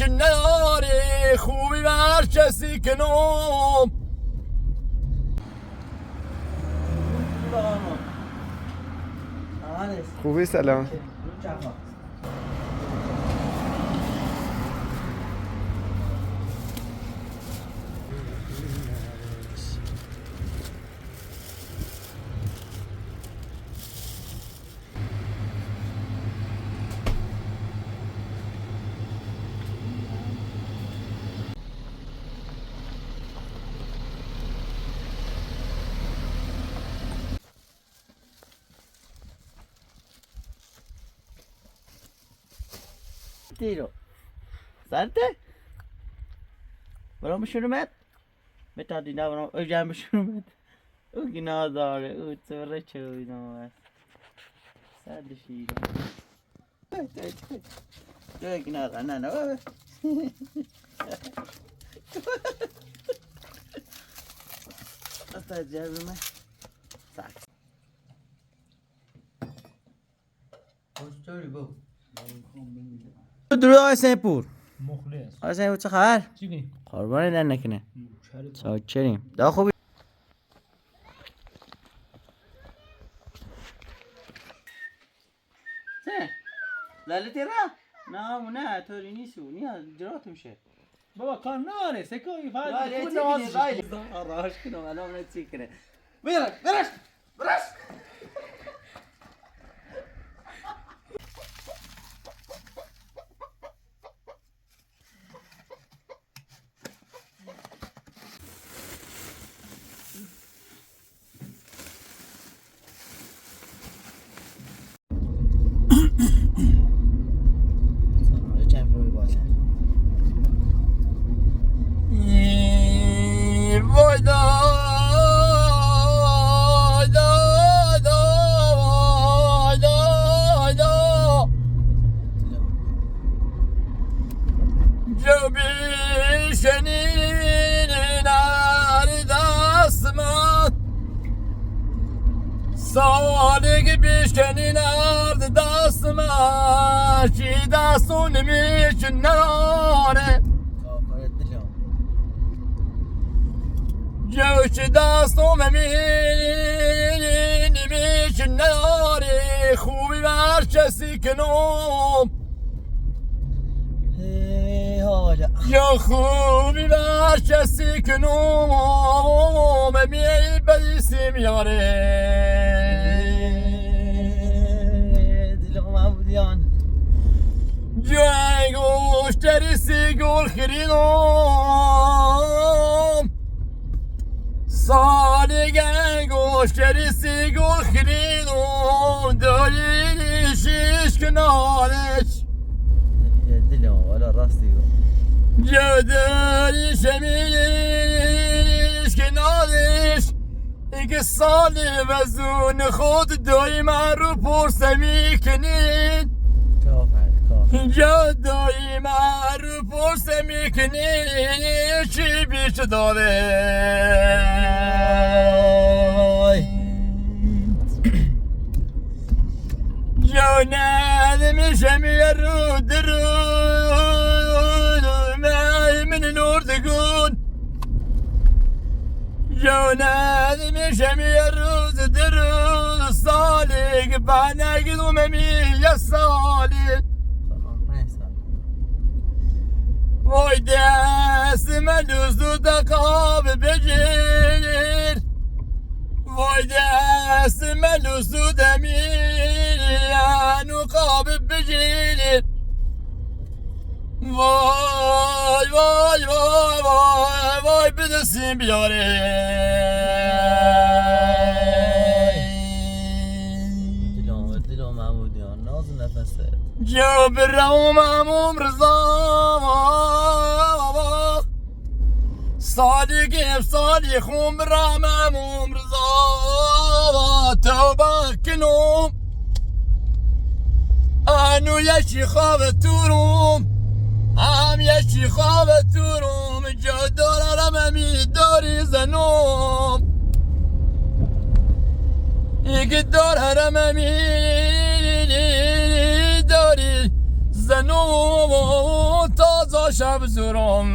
نداری خوبی بر کسی کنم خوبی سلام Tiro. Sante? برام شرومت؟ بتادی نه برام اجام شرومت. او گنا داره او تره چوی نماست. ساده شیر. تو گنا داره نه نه. استاد جابر من. ساک. خوشتری بو. درود آقای سیپور مخلص آقای سیپور چه خبر؟ چی قربان در نکنه چاکریم دا خوبی؟ چه؟ لالتی را؟ نه طوری نیستو نیاز جرات میشه بابا کار ناره سکوی فقط خود نواز راهش کنم الان منو چی کنه برش وای دا جو بیشنین نار دستمان سالگ بیشنین نار دستمان چی دستون میشن ناره جوش دستم میشن نداری خوبی بر کسی کنم یا خوبی بر کسی کنم بیسیم یاره دلم محمودیان جای گوشتری سی گل خریدم سالی گوشتری سی گل خریدم داری شیش کنارش دلم ولا راستی جداری شمیش کنارش اگه سالی وزون خود دایم رو پرسه میکنید جدایی من رو پرسه میکنید چی بیش داره جانت میشه میرو درود من نوردگون جانت میشه میرو درود سالی بنگدوم میگه سالی وای دست من دوست دقاب بگیر وای دست من دوست دمیرن و قاب بگیر وای وای وای وای وای بدستیم بیاره دلم محمودیان ناز نفسه جبرم اموم رضا صادق صادق خم رام اموم رضا توبه کنم انو یشی خواب تورم هم یشی خواب تورم جا دارم امی داری زنم ایگه دارم امی داری زنم تا نازا شب زورم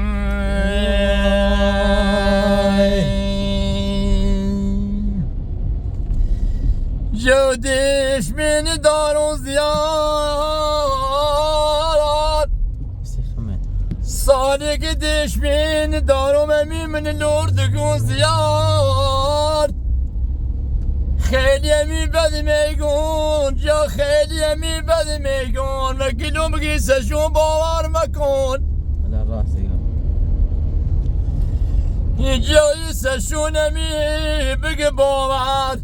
جودش من دارون زیاد سالی که دشمن دارم امی من لردگون زیاد خیلی امی بد میگون جا خیلی امی بد میگون و گلوم گیسشون باور مکن على راسي جایی سشون امی بگه باور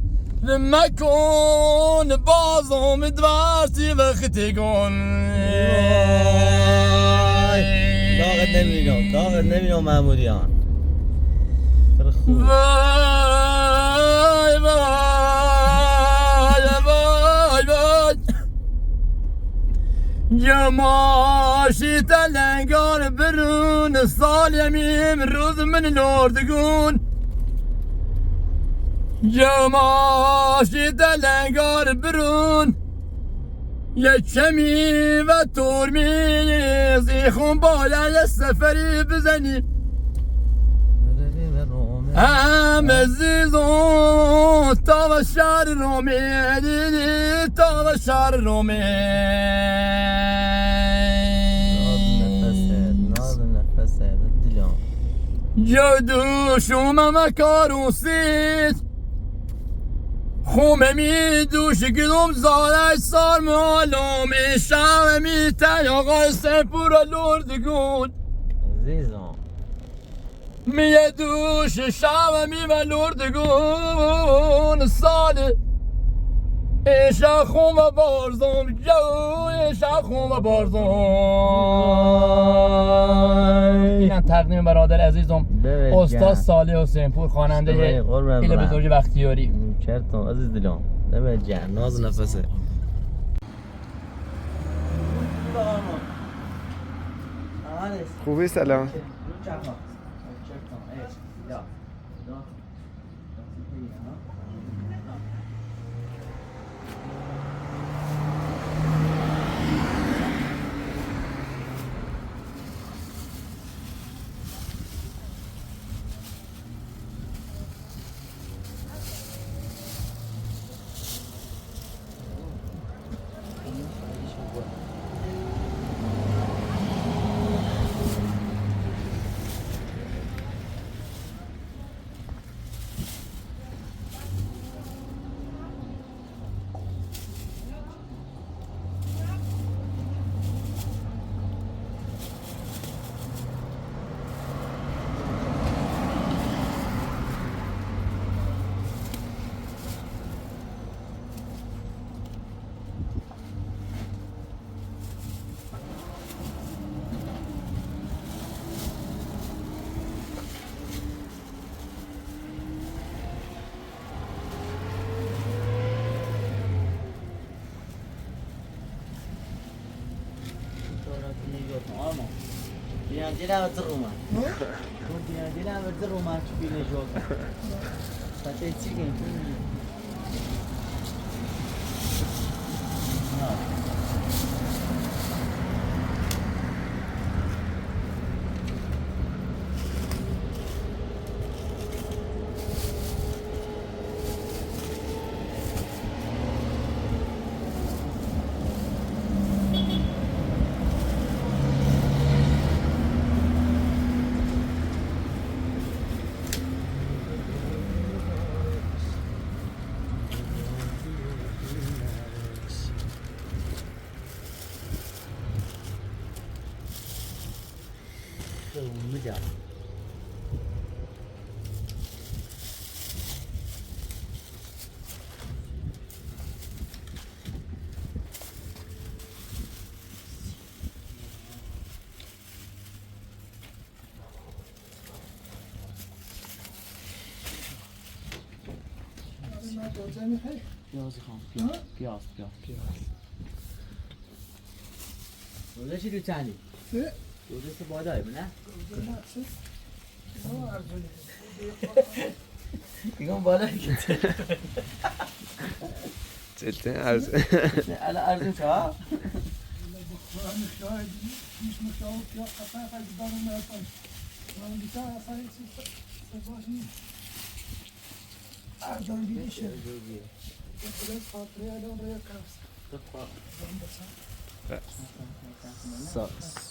مکن بازم دوستی وقتی گون داغت نمیدونم معمولیان وای وای وای وای جماشی تلنگار برون سال یمیم روز من لردگون جماشی تلنگار برون یک چمی و ترمیز ایخون باید سفری بزنی هم عزیزون تا شهر رومی دیدی تا شهر رومی ناز نفسه دلم جدو شوم مکارون سید خومه می دوش گلوم زارش سار معلوم شام می تیاغای سپورا لردگون عزیزم میه دوش شام می و لردگون سال ایشا خوم و بارزم جو ایشا خوم و بارزم اینم تقدیم برادر عزیزم استاد صالح حسین پور خواننده ایل بزرگ بختیاری کرتم عزیز دلم دمت گرم ناز نفسه خوبی سلام Dia nak terumah. Dia nak terumah cuci lejok. Tapi cikin. Mıca. Piyaz. Burada şey lütfenli. Burası badayım ne? Diyorum baday gitti. جدا عرض Ala arzun ça.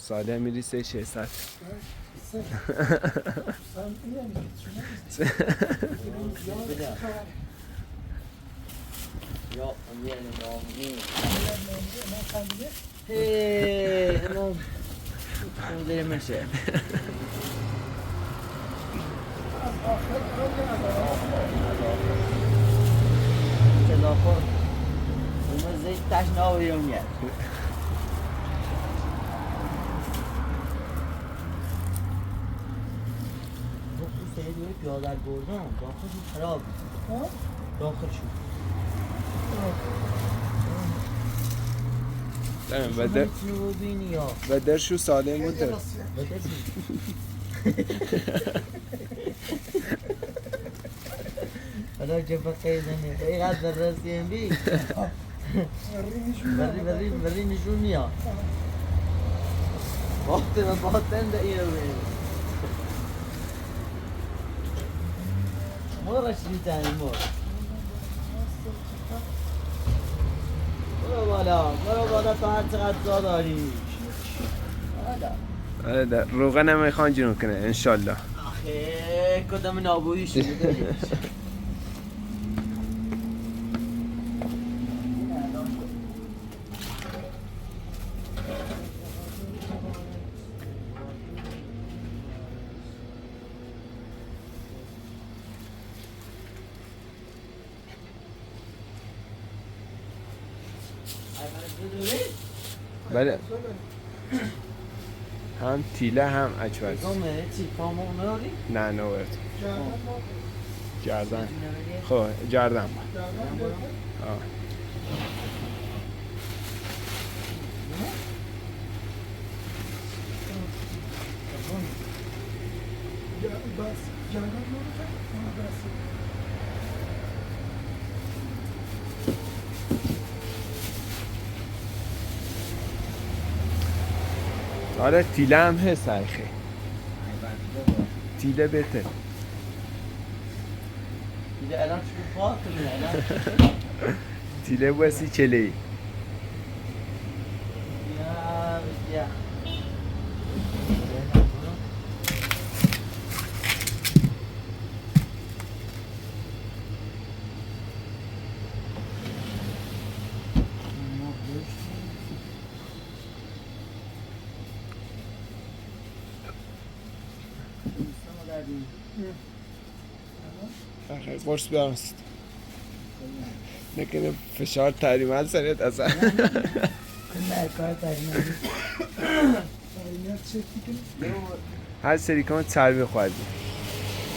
ساله میری 3600 Ja, om igen och hej, emom. Det är med sig. Telefon. Men زيت تاش ناوي يوم يعني. سریع پیاده بردم داخلش خراب داخلش و در شو سالم بود در حالا چه فقیه زنی اینقدر رسیم بی بری نشون نیا باطن ده اینو بیم مرش بیتانی مر برو بالا تا هر چقدر جا داری روغن هم میخوان جنون کنه انشالله آخه کدام نابودی شده بله هم تیله هم اچوز چی پامون ناری؟ نه نورد گردن خب گردن با آره تیله هم هست سرخی تیله بهتر تیله الان چون پاک کنه الان تیله باسی چلهی یا قرص بیارست نکنه فشار تحریمال سریعت اصلا نه کار تحریمال هر سری که ما چربی خوردیم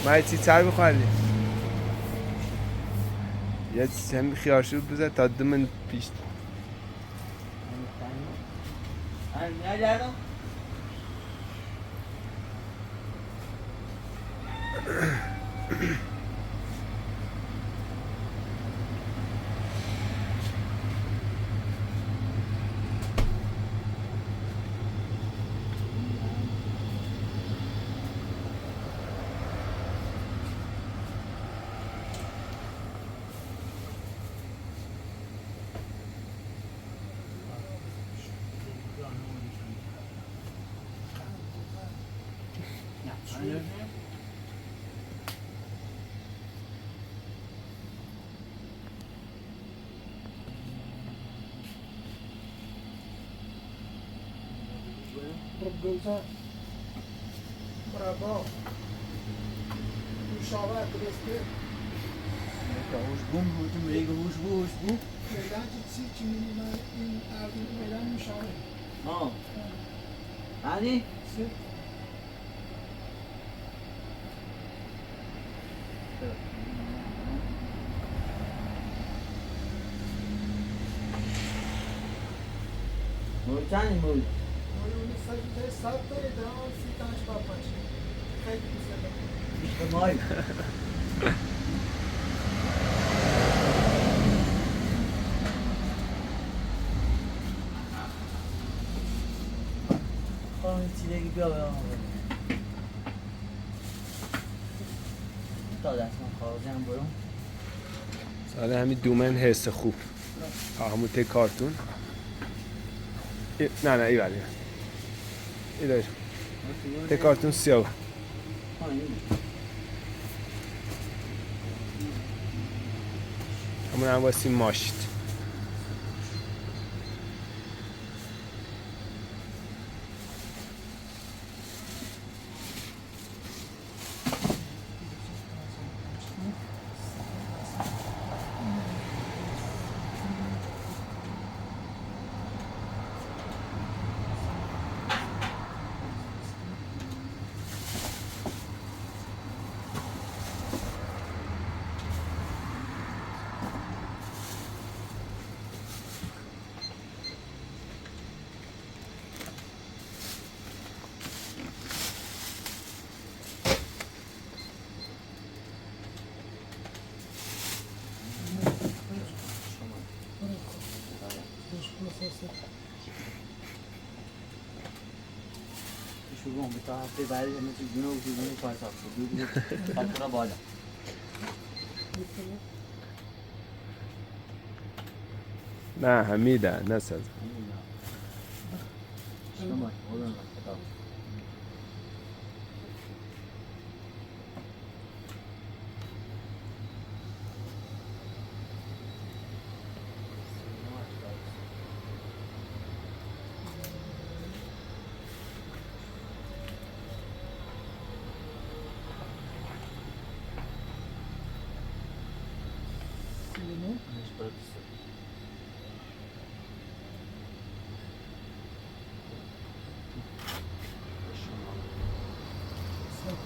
ما چی چربی خوردیم یه هم خیارشور بزن تا دمن پیش Gulzar. Bravo. Müşavir adresi. Hoş bum, hoşum rega hoş bu. Meydan çiftçi kimliğine erdiğin meydan müşavir. Ha. Hadi. Moitani muito. İşte may. خانم تیرگی بیا به آن تا دست من خواهدم برون ساده همین دومن حس خوب همون ته کارتون نه ای ولی ای داریم ته کارتون سیاه همون هم باسی ماشت شروع به تا هفته بعدی همه چیز دونه و دونه کار صاف شد خاطر بالا نه همیده نه ساز شما اون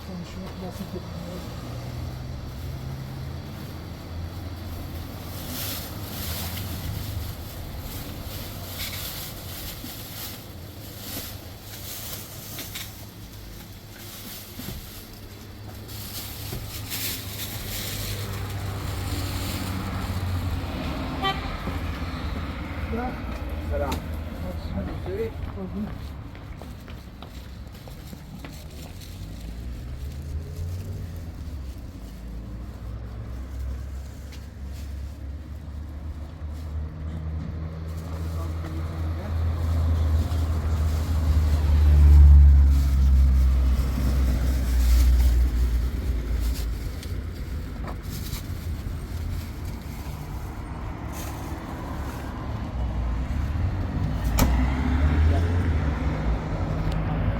konuşmak basit etmiyor. سلام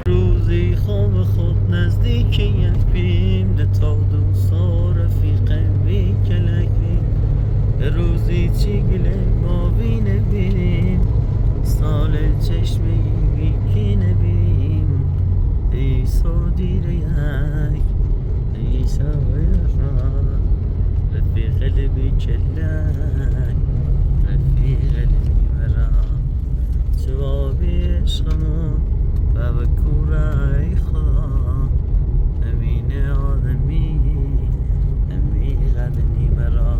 روزی خواب خود نزدیک یک بیم تا دوستا رفیق بی کلک بیم روزی چی گله ما بی نبیم سال چشمی بیکی نبیم ایسا دیر یک ایسا رفیق بی کلک رفیق برام جوابی عشقمون و به کورای خدا امین آدمی امی قدمی برا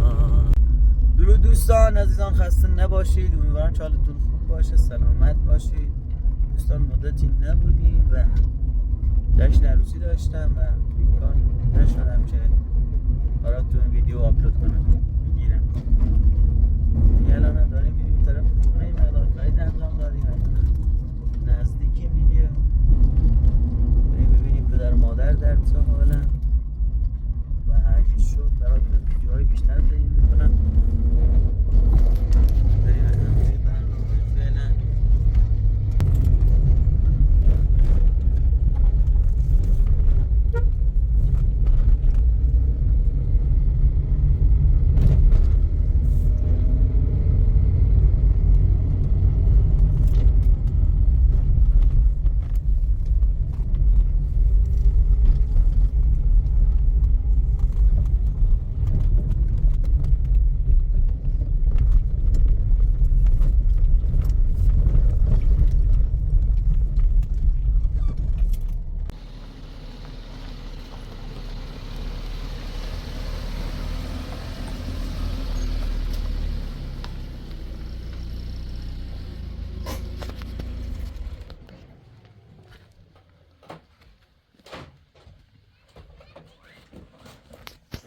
درود دوستان عزیزان خسته نباشید امیدوارم که حالتون خوب باشه سلامت باشید دوستان مدتی نبودیم و جشن عروسی داشتم و امکان نشدم که براتون ویدیو آپلود کنم بگیرم دیگه الان هم داریم میریم طرف خونه مقدار خرید انجام دادیم نزدیکیم دیگه بریم ببینیم پدر و مادر در چه حالن و هرچی شد براتون ویدیوهای بیشتر تهیه میکنم بریم ادامه برنامه فعلا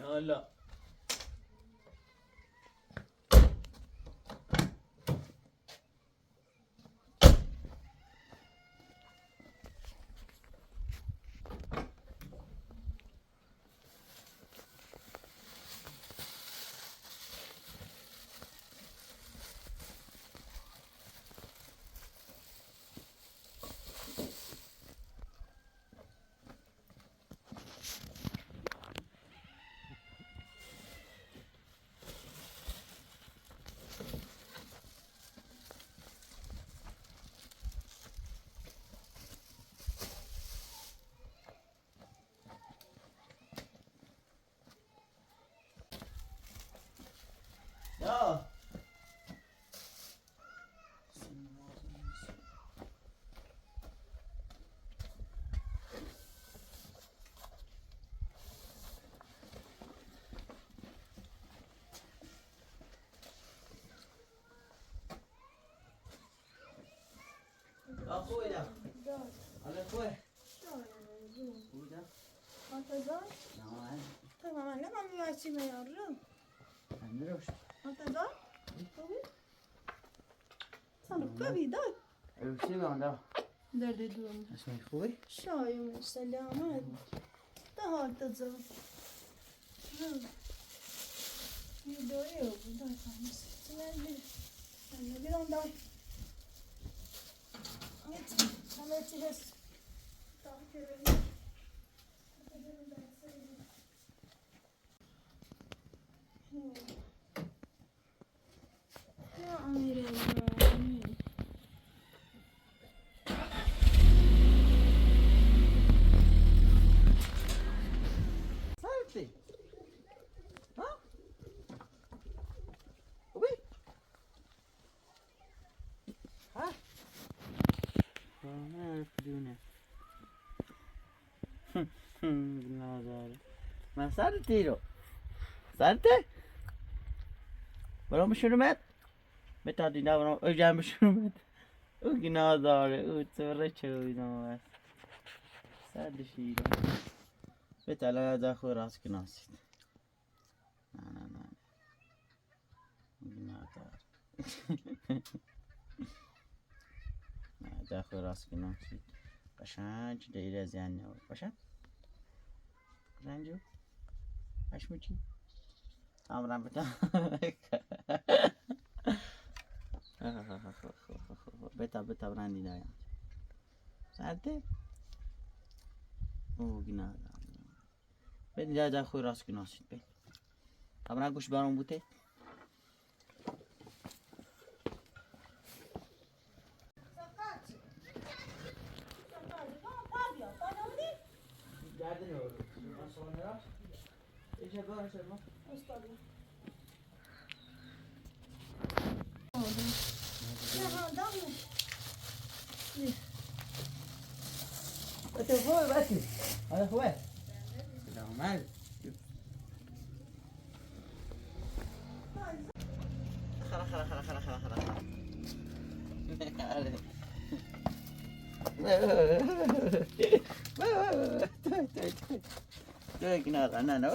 حالا یا خوبه حالا خوبه خوبه Antador? Tamam anne ben bir açayım yavrum. Androş Antador? Tabii. Sana tabii da. Öpsü mü onda? Nerede durum? اسمه خوبه؟ Şayım selamet. Daha Antador. Videoyu yok. Burada kalmış. Sen bir ondan. Git. Sana içeceğiz. Tamam görelim. Ya Amire ya. Amin. سرتی ها؟ خوبی؟ ها؟ نه بدونه ناداره من سرتی رو سرته؟ برام بشونمت؟ بتادی نه برام اجام بشونمت او گناه داره او سره چویدم بس سردشی رو بتالا از خود راست کناسید نه گناه داره نه از خود راست کناسید قشنگ دیر از یعنی نبود قشنگ قشنگو هشموچی امرم بتا بتا برندی دایم سرده او گناه داره بین جا خوی راست کناسید بین امرم گوش برام بوده گردن رو من سوانه را ایچه باره شد ما بچه خوبه بچه حالا خوبه سلامت خلا Tôi cái nào là nó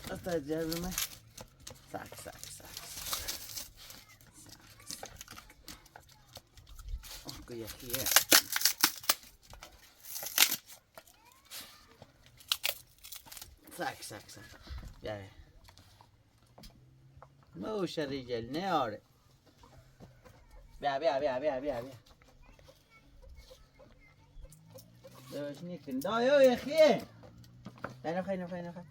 Hasta cebime sak Kıyakıya sak Yani موش الرجال ناره بیا دوش نیکن دایو یخیه نخواه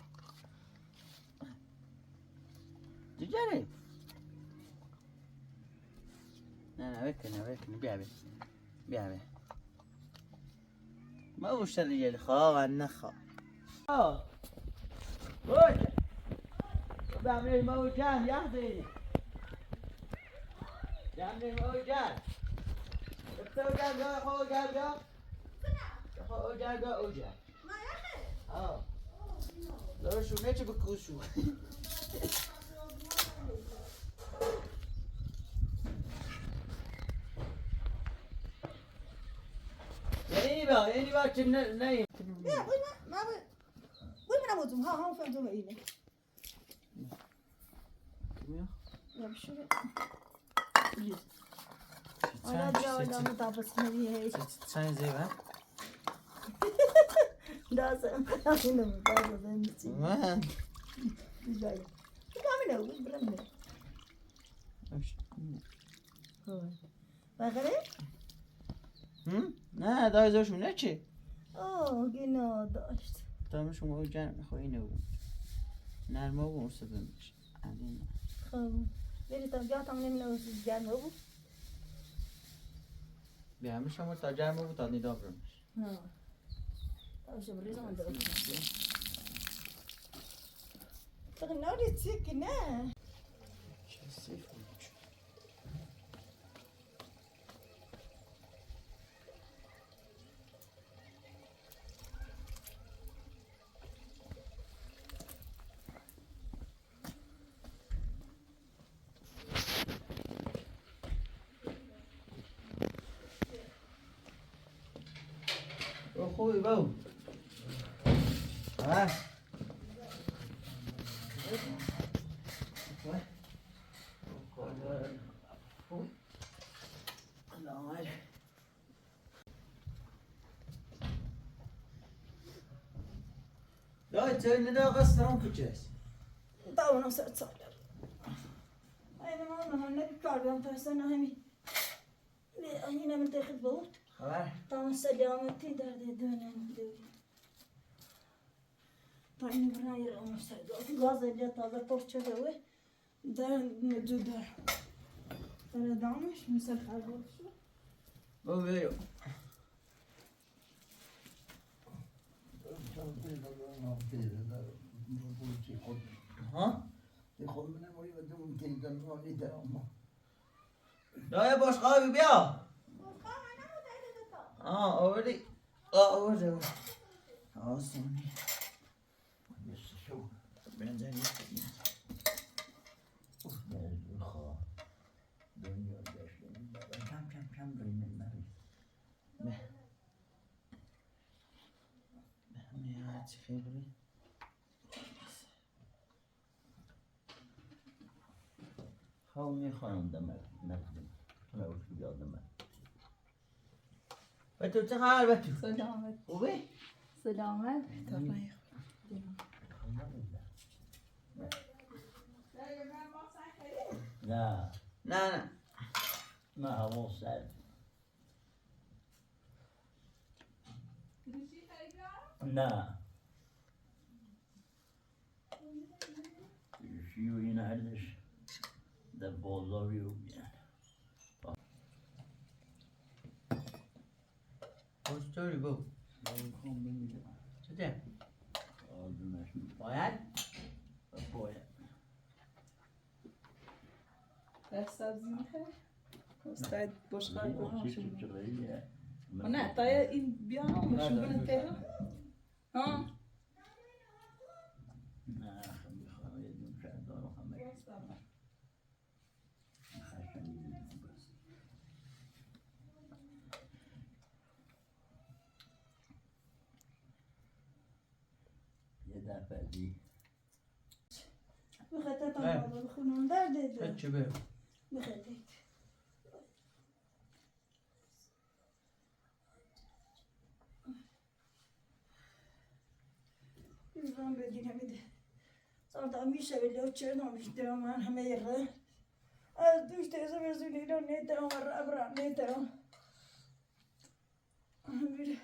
ججاره نه بکنه بیا موش الرجال خواه نخواه موش بعمل موجان ياخذيني بعمل موجان التوجان جا خوجان ما يا اخي. لو شو نيجي بكوشو يعني اینی با که نه بیا بوی ما بوی من نبودم ها فهمتم اینه یا بشوره حالا بیا آدم تابس میری چند زیبا دازم اینو دازم میچی من جای تو همینه برم بخره نه دایزاشونه چی؟ گینا داشت دامشون باید جنب میخواه اینه بود نرمه و مرسه بمیش خب بری تا جا تام نمیدونم گرمه بود بیامه شما تا جنبه بود تا نیدا برمیش تاشه بریزم من دارم تو ناری چی که نه خوبی باو ها دای چه ندا قصرم کجاست داونم سر سال اینا ما نبی کار بیام تا اصلا همین اینم انتخاب بود خبر تمام سلامتی در دونم دوری تا این برای رام سر گاز اللي تازه پرچه دوه در موجود در دامش مثل خرگوش باو بیو ها دای باش قابی بیا آوردی آورده آسونی بنزنی کم به چی خیلی خواهی خانم دمر مردم روش بیادمه و تو چه خبر بتو؟ سلامت خوبی؟ سلامت نه نه نه هوا سرد نه شیوی نردش در بازاری رو بیان چطوری بو؟ خواهم بمیدم چطور؟ آدمش باید؟ باید سبزی میخوای؟ استاد بشقاب چی چغیریه نه تا این بیان مشون برن تهران ها نه میخوام یه دون شاید دارم همه خشنی بس یه دفعه دی بخاطر تا خونم در دیده چه بو؟ بخاطر İzran bölgene bir de. Sonra میشه ولی چه نمیشه من همه یه از دوش تیزه برزونی رو نیترم و ربرم نیترم میره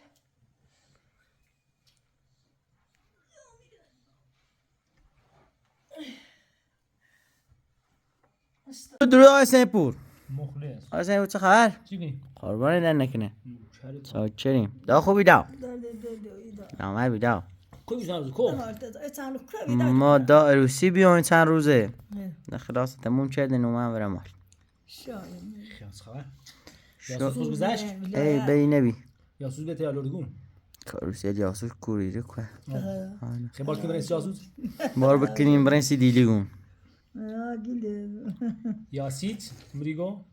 درود آقای سیپور مخلص آقای سیپور چه خبر؟ چی قربان در نکنه شهر چاکریم دا خوبی دا دو نامر بیدا کوی زنم کو ما دا عروسی بیاین چند روزه خلاص تموم کردن و من برم مال خیلی خبر یاسوس گذشت ای بی نبی یاسوس به تیالورگون عروسی جاسوس کوریده که خیلی بار که برنس یاسوس بار بکنیم برنسی دیلیگون یاسیت مریگو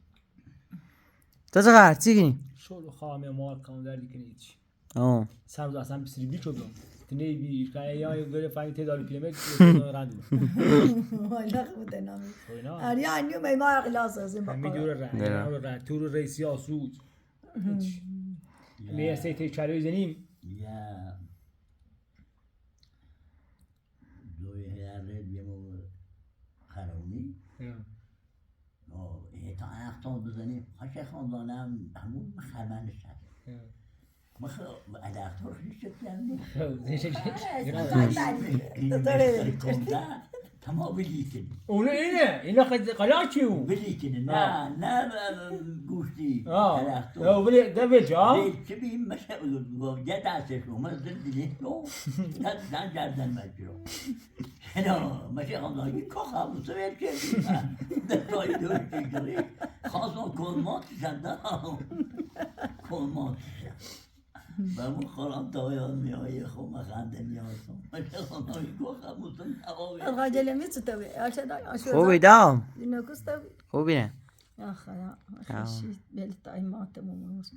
تا چه خبر چی کنی؟ شلو خواهم مار کام در دیکنی هیچ سمز اصلا بسری بی چوبیم تنی بی یا غیر فامی تداری پیلمت راندو والا خود نامی اینا آریا انیو میمار قلاص از این می دور راه تور رئیسی آسود می سیت چالو زنیم یا دوی هیاره بیمو خرونی تا اختان بزنیم خاشه خاندانم همون خرمنش هست الاختار خیشت کردیم تمام بلیکنی اونو اینه قلاچیو بلیکنی نه گوشتی او بلی ده بلجا چه بیم مشه یه دستش رو مزدر دیلیه رو نه جردن مجرو اینا مشه خواندایی که خواهم سویر کردیم دستایی دوشتی کردیم خواستم کلماتشن نه کلماتشن و اون خورم تایان میایی خود مخنده میاسم مشه خواندایی که خواهم نوابی الغاجل میتو توی آشدا خوبی دام اینو کستا خوبی نه یا خدا خشی بل تایمات موموس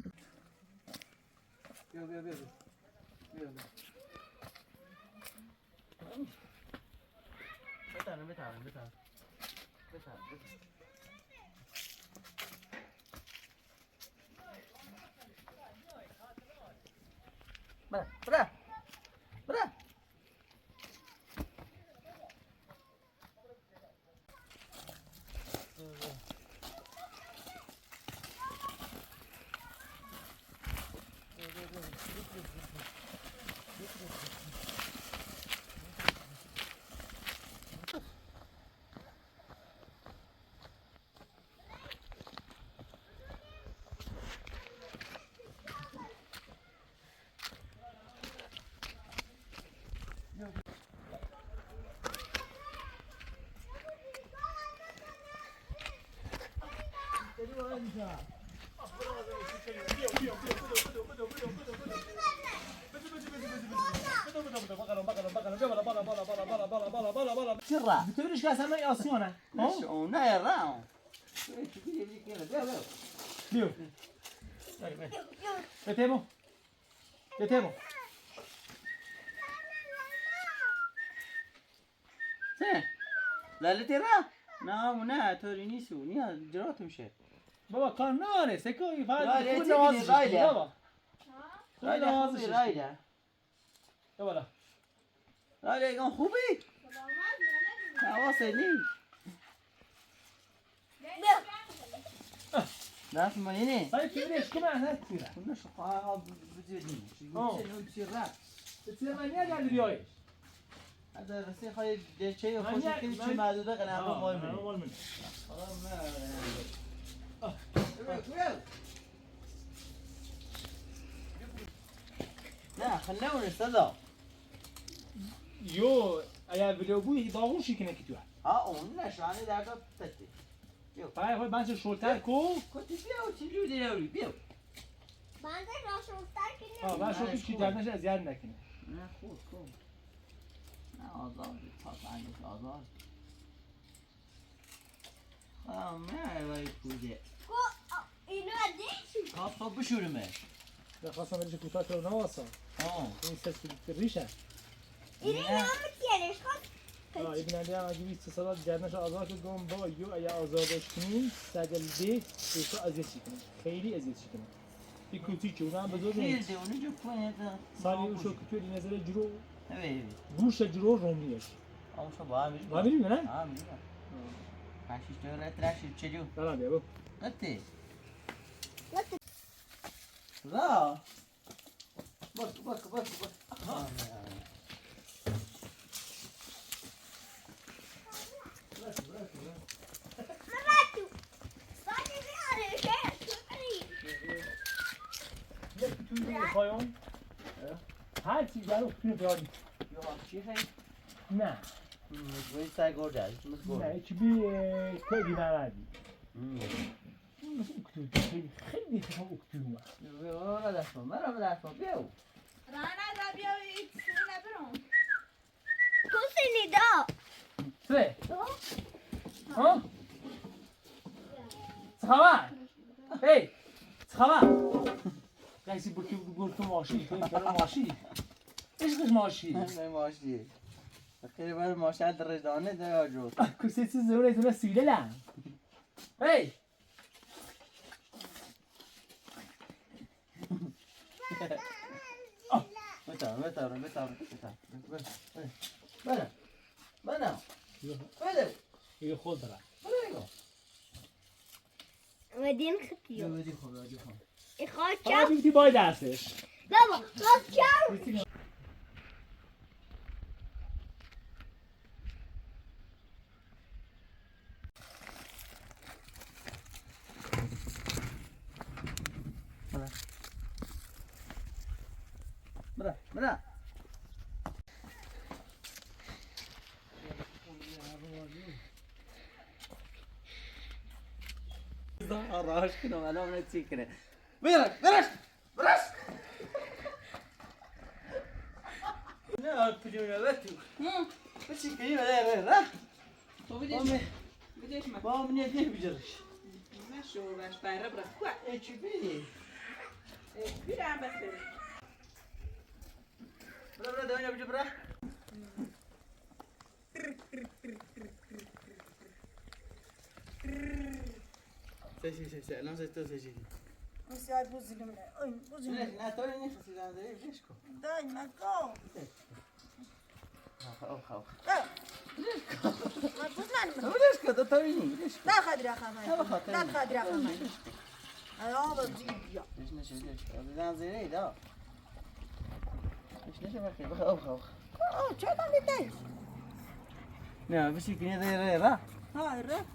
برا چرا بتبرش که اصلا آسیانه نه راه بیو بتیمو چه لالتی راه نه طوری نیست نیا جرات میشه بابا کار ناره سکوی فقط رایله، خود چه نوازش می‌گی رایله؟ بابا خوبی رایده بابا رایده خوبی حواسه نی دست منینه هاي كبيرش كم عندها كثيرة كنا شقاها بزيدين بصير راب تصير مانيا قاعد بيوي هذا بس خايف ده شيء خوش كل شيء معدودة قناعة مال منه لا خلونا نستدعى يو ايا فيديو بوي داغون شي كنا كتوها اون نشانه در کا تتی فای خو بانش شورتر کو کتی بیاو چی جوری دیوری بیاو بنده راشوفتر که ها من شو کی دردنش اذیت نکنه نه خوب نه آزاد تا انگشت آزاد نه وای کوده اینو ادیشی کاسا بشورمش خواستم بهش کوتاه کرد نواسا این سست ریشه اینو نمیتونیش خود ابن علی عجیبی صدات جرنش آزاد که گم بابا یو ایا آزادش کنی سجل دی تو اذیت کنی خیلی اذیت کنی این کوتی که اونم بزرگ خیلی ده اونو جو کنه سالی او شو کتوی نظر جرو اوه گوش جرو رومیش اون شو با همین با میریم نه ها میریم کاشیش تو رتراشی چجو دارم بیا بابا نتی لا بak ممتو باید بیاره توی پایان هر چیز رو توی بیاری چی خیلی؟ نه باید سعی گرده است نه چی بی کدی نردی خیلی خیلی اکتوبر را دستم مرا دستم بیاو رانا را بیایی سینه برام کسی نیدا سه ها چه خبر؟ هی چه خبر؟ قیسی بگو تو ماشی تو برو ماشی عشقش ماشی ماشی خیلی باید ماشی در رجدانه ده آجود کسی چیز زوره تو سیله لن هی بتر بده یه خود داره ودين ختيو بدی خوب إخوات حالا شاف بیتی بای درسش بابا خلاص شاف بره راش کنم الان چی کنه برش نه پجونه بتو بچی کنی بره را تو بدیش بدیش ما با من یه بجرش نشو باش برا برا خواه ای چی بینی بیرم بخیر بره دنیا بجو بره سه الان سه تو سه مساعد بوزي من أي بوزي من نه تو نیست سیدان داری بجش کن دايما كو خب ما بوزنا بجش کن تو تاوینی بجش کن لا خادر أخاف لا خادر أخاف أنا بجيب يا بجش نشه سیدان زیره دا بجش نشه بخیر بخیر شو تعمل تايس نه بچی کنی داری را هاي رف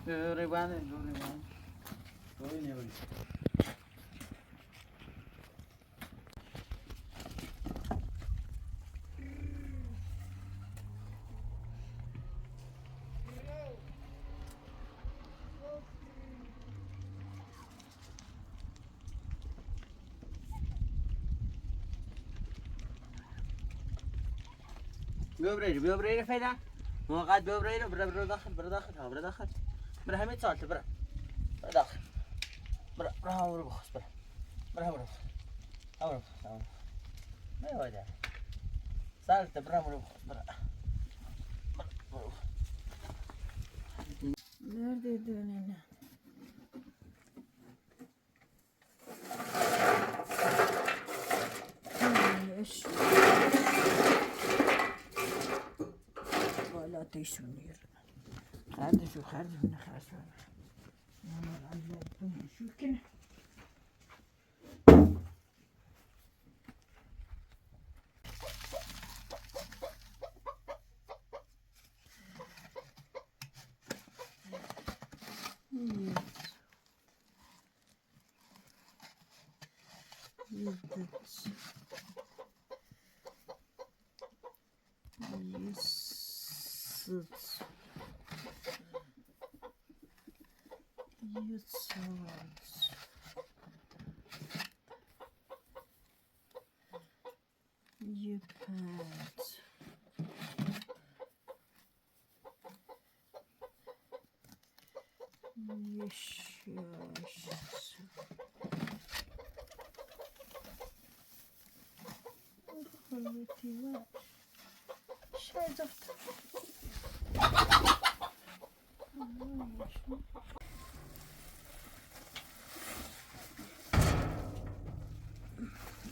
روی بانده روی نبودی بیا برای فعلا موقع بیا برای برا داخل برا همه سالت برا داخل برا هم برو بخوست برا نه واجه سالت برا برو بخوست برا nerede dönene ايش ولا تشونير خرد شو من خرج انا عندي شو كده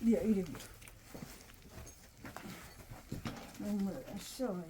يا إلهي أمر الشوي